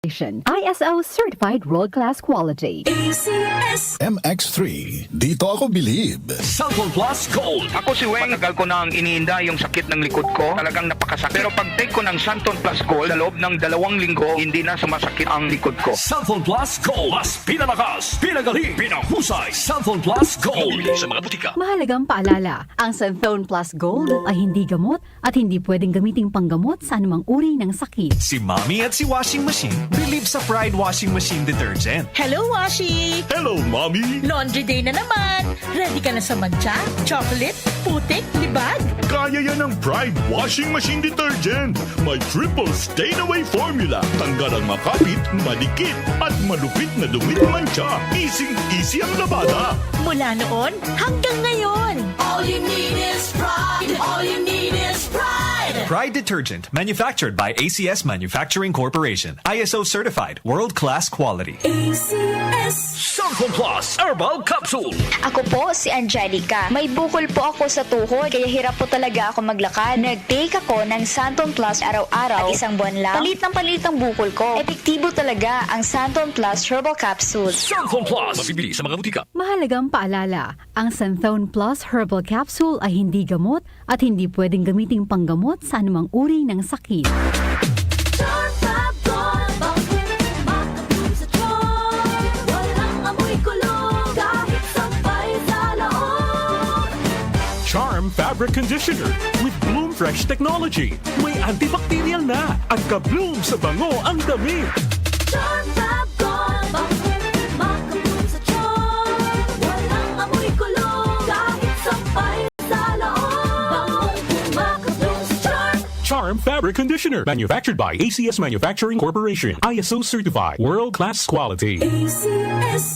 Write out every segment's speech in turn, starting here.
Corporation. ISO certified world-class quality. MX3, dito ako bilib. Cellphone Plus Gold. Ako si Weng, tagal ko nang iniinda yung sakit ng likod ko. Talagang napakasakit. Pero pag take ko ng Santon Plus Gold, sa loob ng 2 linggo, hindi na sumasakit ang likod ko. Cellphone Plus Gold. Mas pinalakas, pinagaling, pinahusay. Cellphone Plus Gold. Sa mga butika. Mahalagang paalala, ang Santhone Plus Gold ay hindi gamot at hindi pwedeng gamiting panggamot sa anumang uri ng sakit. Si Mommy at si Washing Machine believe sa Pride Washing Machine Detergent. Hello, Washi! Hello, Mommy. Laundry day na naman! Ready ka na sa mancha, chocolate, putik, libag? Kaya yan ng Pride Washing Machine Detergent. May triple stain-away formula. Tanggal ang makapit, malikit, at malupit na dumit mancha. Easy ang labada. Mula noon hanggang ngayon. All you need is pride. All you need is pride. Pride Detergent, manufactured by ACS Manufacturing Corporation. ISO certified, world-class quality. Cellphone Plus Herbal Capsule. Ako po si Angelica. May bukol po ako sa tuhod, kaya hirap po talaga ako maglakad. Nag-take ako ng Santon Plus araw-araw at isang buwan lang. Palit ang bukol ko. Epektibo talaga ang Santon Plus Herbal Capsule. Cellphone Plus. Mabibili sa mga butika. Mahalagang paalala, ang Santhone Plus Herbal Capsule ay hindi gamot at hindi pwedeng gamiting panggamot sa anumang uri ng sakit. Charm Fabric Conditioner with Bloom Fresh Technology. May antibacterial na at ka-bloom sa bango ang damit. Charm Fabric Conditioner, manufactured by ACS Manufacturing Corporation. ISO certified, world-class quality.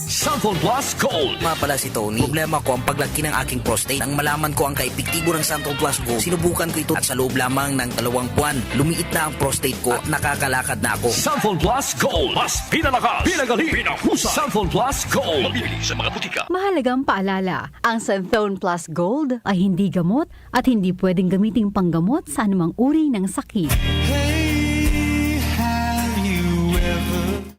Cellphone Plus Gold. Nga pala si Tony. Problema ko ang paglaki ng aking prostate. Nang malaman ko ang kaepektibo ng Santon Plus Gold, sinubukan ko ito at sa loob lamang ng 2 buwan, lumiit na ang prostate ko at nakakalakad na ako. Cellphone Plus Gold. Mas pinalakas, pinagaling, pinahusay. Cellphone Plus Gold. Mabibili sa mga butika. Mahalagang paalala, ang Santhone Plus Gold ay hindi gamot at hindi pwedeng gamiting panggamot sa anumang uri ng sakit. Hey, have you ever...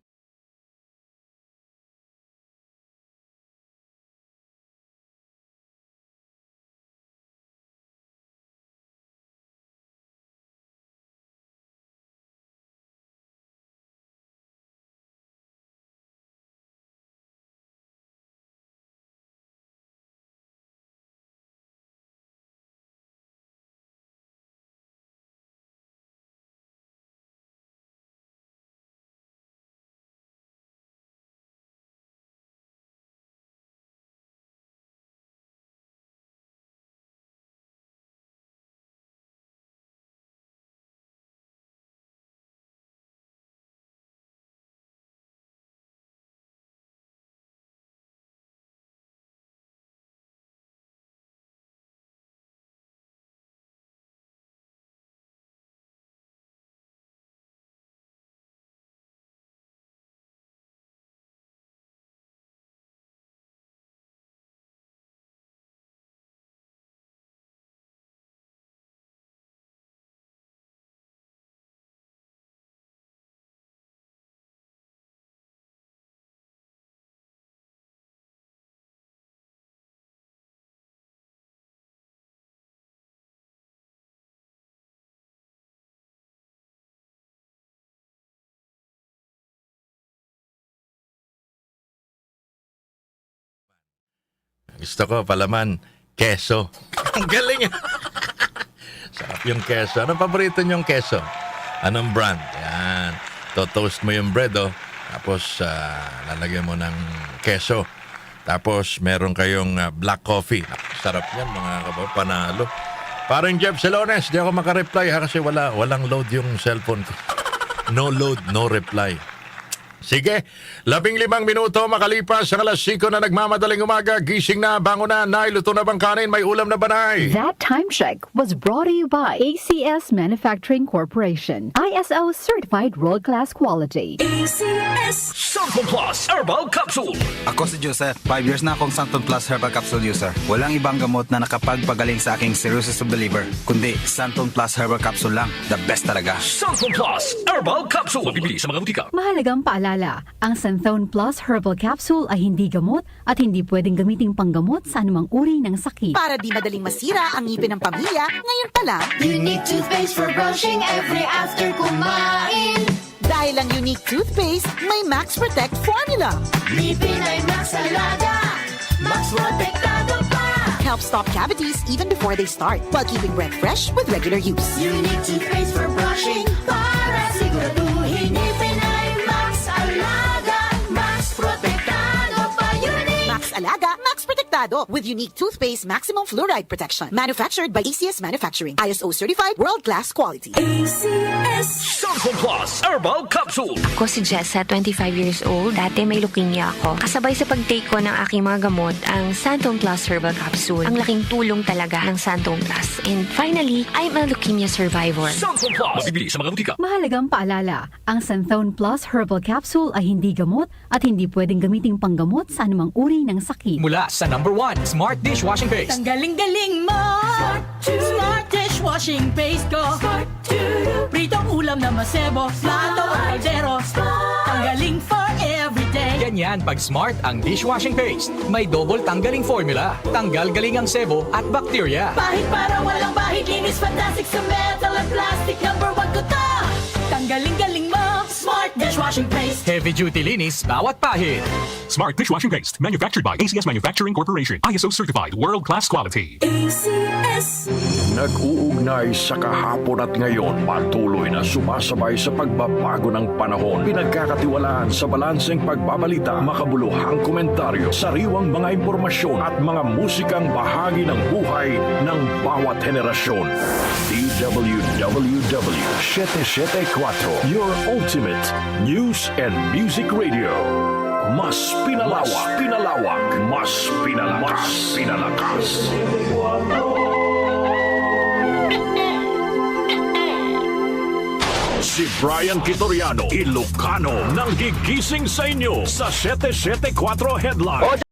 Gusto ko, palaman, keso. Ang galing. Sarap yung keso. Anong paborito niyong keso? Anong brand? Yan. To-toast mo yung bread, oh. Tapos, lalagyan mo ng keso. Tapos, meron kayong black coffee. Sarap yan, mga panalo. Parang Jeff Celones, di ako makareply ha, kasi walang load yung cellphone ko. No load, no reply. Sige, 15 minuto makalipas ang alas 5 na nagmamadaling umaga. Gising na, bango na, Nay, luto na bang kanin? May ulam na ba, Nay? That time check was brought to you by ACS Manufacturing Corporation. ISO certified world-class quality. ACS. Santon Plus Herbal Capsule. Ako si Joseph. 5 years na akong Santon Plus Herbal Capsule user. Walang ibang gamot na nakapagpagaling sa aking cirrhosis of the liver, kundi Santon Plus Herbal Capsule lang. The best talaga. Santon Plus Herbal Capsule. Mabibili sa mga butika. Mahalagang paalala, ang Santhone Plus Herbal Capsule ay hindi gamot at hindi pwedeng gamiting panggamot sa anumang uri ng sakit. Para di madaling masira ang ngipin ng pamilya, ngayon pa lang, Unique toothpaste for brushing every after kumain. dahil ang unique toothpaste, may Max Protect formula. Ngipin ay Max Alaga, Max Protektado pa. Helps stop cavities even before they start, while keeping breath fresh with regular use. Unique toothpaste for brushing para siguraduhin ngipin ay Max Alaga, Max Protektado pa. Unique. Max Alaga, Max Protectado with unique toothpaste maximum fluoride protection. Manufactured by ACS Manufacturing. ISO certified world-class quality. ACS. Santon Plus Herbal Capsule. Ako si Jessa, 25 years old. Dati may leukemia ako. Kasabay sa pag-take ko ng aking mga gamot, ang Santon Plus Herbal Capsule. Ang laking tulong talaga ng Santon Plus. And finally, I'm a leukemia survivor. Santon Plus. Mabibili sa mga butika. Mahalagang paalala, ang Santhone Plus Herbal Capsule ay hindi gamot at hindi pwedeng gamiting panggamot sa anumang uri ng sakit. Mula sa #1 Smart Dishwashing Paste. Ang galing-galing mo! Smart dishwashing paste ko! Pritong ulam na masebo, plato o kaldero. Tanggaling for everyday. Ganyan pag Smart ang dishwashing paste. May double tanggaling formula. Tanggal galing ang sebo at bakterya. Bahid para walang bahid, linis fantastic sa metal at plastic. #1 ko to! Tanggaling-galing mo! Smart dishwashing paste. Heavy duty linis bawat pahid. Smart Dishwashing Paste. Manufactured by ACS Manufacturing Corporation. ISO certified world-class quality. ACS. Nag-uugnay sa kahapon at ngayon, patuloy na sumasabay sa pagbabago ng panahon. Pinagkakatiwalaan sa balanseng pagbabalita, makabuluhang komentaryo, sariwang mga impormasyon at mga musikang bahagi ng buhay ng bawat henerasyon. DWWW 774, your ultimate news and music radio. Mas pinalawak, mas pinalakas. Si Brian Kitoriano, Ilocano, nang gigising sa inyo sa 774 Headline.